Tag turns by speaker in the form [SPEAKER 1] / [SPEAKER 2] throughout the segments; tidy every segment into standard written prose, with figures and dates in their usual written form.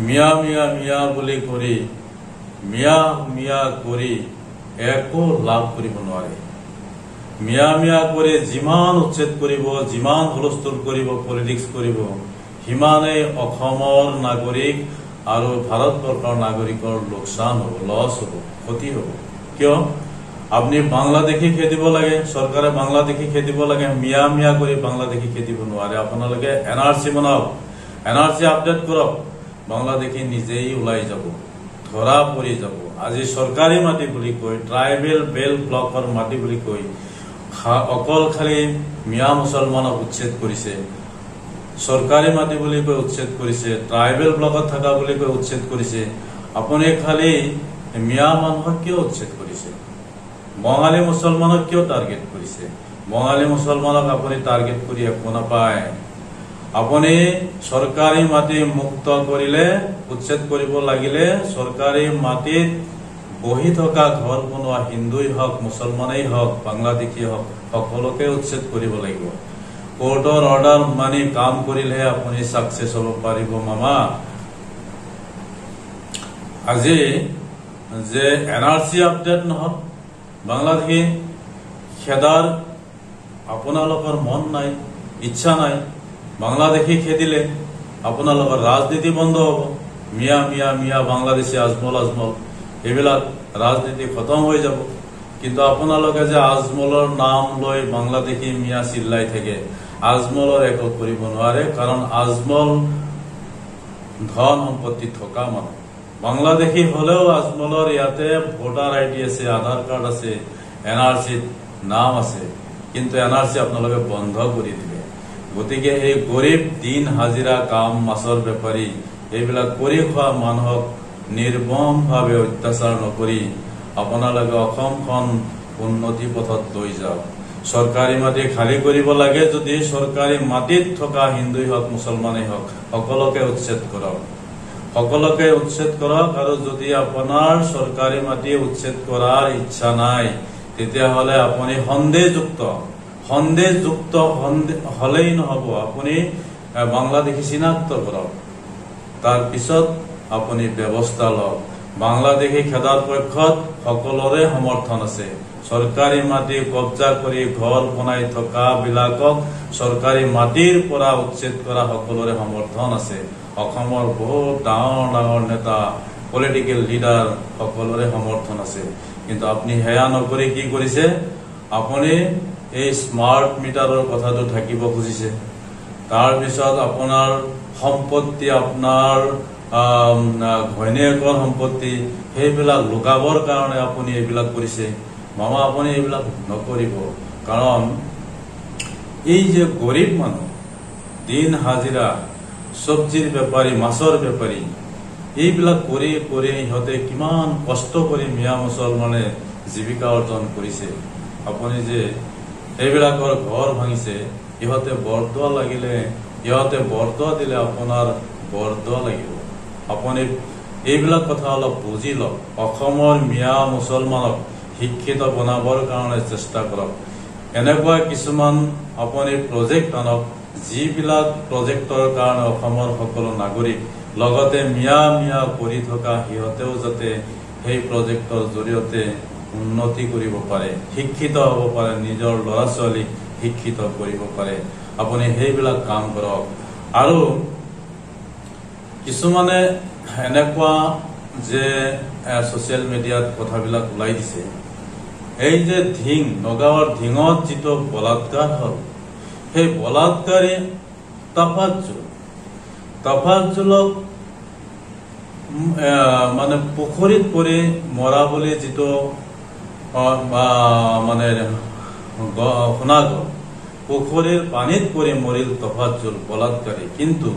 [SPEAKER 1] মিয়া মিয়া মিয়া বুলি কৰি মিয়া মিয়া কৰি একো লাভ কৰিব নোৱাৰে। মিয়া মিয়া কৰি যিমান উচ্ছেদ কৰিব, যিমান হুলস্থুল কৰিব, পলিটিক্স কৰিব, সিমানেই অসমৰ নাগৰিক আৰু ভাৰতবৰ্ষৰ নাগৰিকৰ লোকচান হ'ব, লছ হ'ব, ক্ষতি হ'ব। কিয়? আপনি বাংলাদেশী খেদিব লাগে, চৰকাৰে বাংলাদেশী খেদিব লাগে, মিয়া মিয়া কৰি বাংলাদেশী খেদিব নোৱাৰে। আপোনালোকে NRC বনাওক, NRC আপডেট কৰক, বাংলাদেশী নিজেই ওলাই যাব, ধৰা পৰি যাব। আজি চৰকাৰী মাটি বুলি কৈ, ট্ৰাইবেল বেল্ট ব্লকৰ মাটি বুলি কৈ অকল খালি মিয়া মুছলমানক উচ্ছেদ কৰিছে, চৰকাৰী মাটি বুলি কৈ উচ্ছেদ কৰিছে, ট্ৰাইবেল ব্লকত থকা বুলি কৈ উচ্ছেদ কৰিছে। আপুনি খালি মিয়া মানুহক কিয় উচ্ছেদ কৰিছে? বঙালী মুছলমানক কিয় টাৰ্গেট কৰিছে? বঙালী মুছলমানক আপুনি টাৰ্গেট কৰি একো নাপায়। আপুনি চৰকাৰী মাটি মুক্ত কৰিলে, উচ্ছেদ কৰিব লাগিলে চৰকাৰী মাটিত বহি থকা ঘৰ বনোৱা হিন্দুই হওক, মুছলমানেই হওক, বাংলাদেশী হওক, সকলোকে উচ্ছেদ কৰিব লাগিব। কোৰ্টৰ অৰ্ডাৰ মানি কাম কৰিলেহে আপুনি ছাকচেছ হ'ব পাৰিব মামা। আজি যে NRC আপডেট নহওক, বাংলাদেশী খেদাৰ আপোনালোকৰ মন নাই, ইচ্ছা নাই। বাংলাদেশী খেদিলে আপোনালোকৰ ৰাজনীতি বন্ধ হ'ব। মিয়া মিয়া মিয়া বাংলাদেশী আজমল আজমল এইবিলাক ৰাজনীতি খতম হৈ যাব। কিন্তু আপোনালোকে যে আজমলৰ নাম লৈ বাংলাদেশী মিয়া চিল্লাই থাকে, আজমলৰ একো কৰিব নোৱাৰে। কাৰণ আজমল ধন সম্পত্তি থকা মানুহ। বাংলাদেশী হলেও আজমলৰ ইয়াতে ভোটাৰ ID আছে, আধাৰ কাৰ্ড আছে, NRCত নাম আছে, কিন্তু NRC আপোনালোকে বন্ধ কৰি দিলে। গতিকে এই গৰীব দিন হাজিৰা কাম, মাছৰ বেপাৰী এইবিলাক কৰি খোৱা মানুহক নিৰ্মমভাৱে অত্যাচাৰ নকৰি আপোনালোকে অসমখন উন্নতি পথত লৈ যাওক। চৰকাৰী মাটি খালী কৰিব লাগে যদি চৰকাৰী মাটিত থকা হিন্দুই হওক, মুছলমানেই হওক, সকলোকে উচ্ছেদ কৰক, সকলোকে উচ্ছেদ কৰক। আৰু যদি আপোনাৰ চৰকাৰী মাটি উচ্ছেদ কৰাৰ ইচ্ছা নাই, তেতিয়াহ'লে আপুনি সন্দেহযুক্ত হলেই নহব, আপুনি বাংলাদেশী চিনাক্ত কৰক, তাৰপিছত আপুনি ব্যৱস্থা লওক। বাংলাদেশী খেদাৰ পক্ষত সকলোৰে সমৰ্থন আছে। চৰকাৰী মাটি কব্জা কৰি ঘৰ বনাই থকা বিলাকক চৰকাৰী মাটিৰ পৰা উচ্ছেদ কৰা সকলোৰে সমৰ্থন আছে। অসমৰ বহুত ডাঙৰ ডাঙৰ নেতা, পলিটিকেল লিডাৰ সকলোৰে সমৰ্থন আছে। কিন্তু আপুনি সেয়া নকৰি কি কৰিছে? আপুনি এই স্মাৰ্ট মিটাৰৰ কথাটো ঢাকিব খুজিছে। তাৰপিছত আপোনাৰ সম্পত্তি, আপোনাৰ ঘৈণীয়েকৰ সম্পত্তি, সেইবিলাক লুকাবৰ কাৰণে আপুনি এইবিলাক কৰিছে। মামা আপুনি এইবিলাক নকৰিব। কাৰণ এই যে গৰীব মানুহ, দিন হাজিৰা, চব্জিৰ বেপাৰী, মাছৰ বেপাৰী, এইবিলাক কৰি কৰি ইহঁতে কিমান কষ্ট কৰি মিয়া মুছলমানে জীৱিকা অৰ্জন কৰিছে। আপুনি যে এইবিলাকৰ ঘৰ ভাঙিছে, ইহঁতে বৰদোৱা লাগিলে, ইহঁতে বৰদোৱা দিলে আপোনাৰ বৰদোৱা লাগিব। আপুনি এইবিলাক কথা অলপ বুজি লওক। অসমৰ মিয়া মুছলমানক শিক্ষিত বনাবৰ কাৰণে চেষ্টা কৰক। এনেকুৱা কিছুমান আপুনি প্ৰজেক্ট আনক, যিবিলাক প্ৰজেক্টৰ কাৰণে অসমৰ সকলো নাগৰিক লগতে মিয়া মিয়া কৰি থকা সিহঁতেও যাতে সেই প্ৰজেক্টৰ জৰিয়তে উন্নতি কৰিব পাৰে, শিক্ষিত হ'ব পাৰে, নিজৰ ল'ৰা ছোৱালীক শিক্ষিত কৰিব পাৰে। আপুনি সেইবিলাক কাম কৰক। আৰু কিছুমানে এনেকুৱা যে ছচিয়েল মিডিয়াত কথাবিলাক ওলাই দিছে, এই যে নগাঁৱৰ ধিঙত যিটো বলাৎকাৰ হ'ল, সেই বলাৎকাৰী তাফাজ্জুলক মানে পুখুৰীত পৰি মৰা বুলি যিটো মানে শুনা গ'ল, পুখুৰীৰ পানীত পৰি মৰিল তফাজ্জুল বলাৎকাৰী। কিন্তু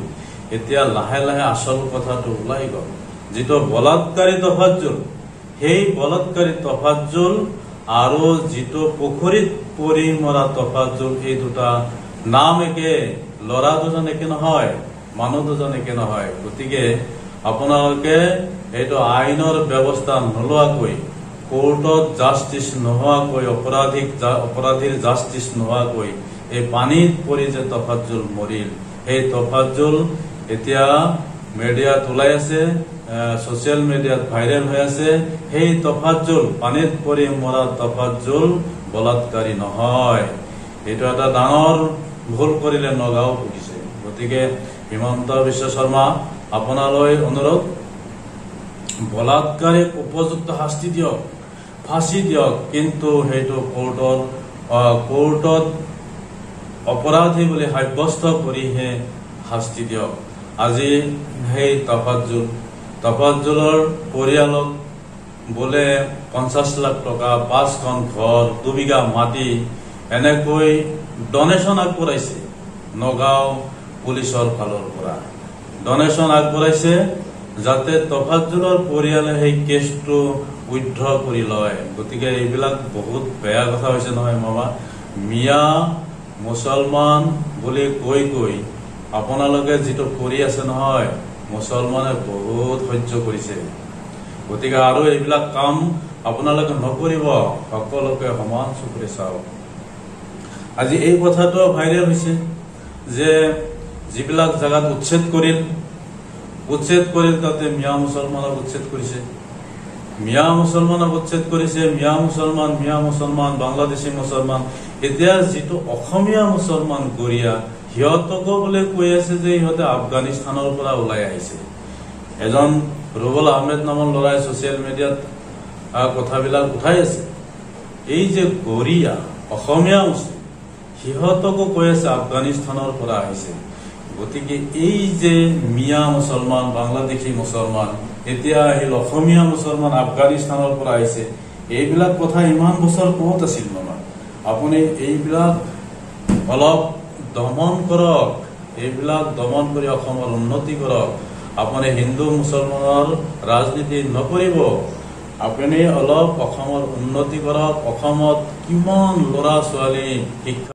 [SPEAKER 1] এতিয়া লাহে লাহে আচল কথাটো ওলাই গ'ল। যিটো বলাৎকাৰী তফাজ্জুল, সেই বলাৎকাৰী তফাজ্জুল আৰু যিটো পুখুৰীত পৰি মৰা তফাজ্জুল, এই দুটা নাম একে, ল'ৰা দুজন একে নহয়, মানুহ দুজন একে নহয়। গতিকে আপোনালোকে এইটো আইনৰ ব্যৱস্থা নোলোৱাকৈ, কোৰ্টত জাষ্টিচ নোহোৱাকৈ, অপৰাধীৰ জাষ্টিচ নোহোৱাকৈ এই পানীত পৰি যে তফাজ্জুল মৰিল, সেই তফাজ্জুল এতিয়া মিডিয়াত ওলাই আছে, সোশ্যাল মিডিয়াত ভাইৰেল হৈ আছে। সেই তফাজ্জল, পানীত পৰি মৰা তফাজ্জল বলাৎকাৰী নহয়। এইটো এটা ডাঙৰ ভুল কৰিলে নগাঁও পুলিচে। গতিকে হিমন্ত বিশ্ব শৰ্মা, আপোনালৈ অনুৰোধ, বলাৎকাৰীক উপযুক্ত শাস্তি দিয়ক, ফাঁচি দিয়ক, কিন্তু সেইটো কোৰ্টত অপৰাধী বুলি সাব্যস্ত কৰিহে শাস্তি দিয়ক। আজি সেই তফাজ্জলৰ পৰিয়ালক বোলে 50 লাখ টকা, 5খন ঘৰ, 2 বিঘা মাটি এনেকৈ ডনেশ্যন আগবঢ়াইছে। নগাঁও পুলিচৰ ফালৰ পৰা ডনেশ্যন আগবঢ়াইছে যাতে তফাজ্জলৰ পৰিয়ালে সেই কেছটো উইথড্ৰ কৰি লয়। গতিকে এইবিলাক বহুত বেয়া কথা হৈছে নহয় মামা। মিয়া মুছলমান বুলি কৈ আপোনালোকে যিটো কৰি আছে নহয়, মুছলমানে বহুত সহ্য কৰিছে। গতিকে আৰু এইবিলাক কাম আপোনালোকে নকৰিব, সকলোকে সমান চকুৰে চাওক। আজি এই কথাটো ভাইৰেল হৈছে যে যিবিলাক জাগাত উচ্ছেদ কৰিল তাতে মিয়া মুছলমানক উচ্ছেদ কৰিছে, মিয়া মুছলমানক উচ্ছেদ কৰিছে। মিয়া মুছলমান, বাংলাদেশী মুছলমান। এতিয়া যিটো অসমীয়া মুছলমান গৰীয়া, সিহঁতকো বোলে কৈ আছে যে সিহঁতে আফগানিস্তানৰ পৰা ওলাই আহিছে। এজন ৰুবুল আহমেদ নামৰ ল'ৰাই ছচিয়েল মিডিয়াত কথাবিলাক উঠাই আছে। এই যে গৰীয়া অসমীয়া মুছলিম, সিহঁতকো কৈ আছে আফগানিস্তানৰ পৰা আহিছে। গতিকে এই যে মিয়া মুছলমান, বাংলাদেশী মুছলমান, এতিয়া আহিল অসমীয়া মুছলমান আফগানিস্তানৰ পৰা আহিছে, এইবিলাক কথা ইমান বছৰ ক'ত আছিল মামা? আপুনি এইবিলাক অলপ দমন কৰক, এইবিলাক দমন কৰি অসমৰ উন্নতি কৰক। আপুনি হিন্দু মুছলমানৰ ৰাজনীতি নকৰিব, আপুনি অলপ অসমৰ উন্নতি কৰক। অসমত কিমান ল'ৰা ছোৱালী শিক্ষা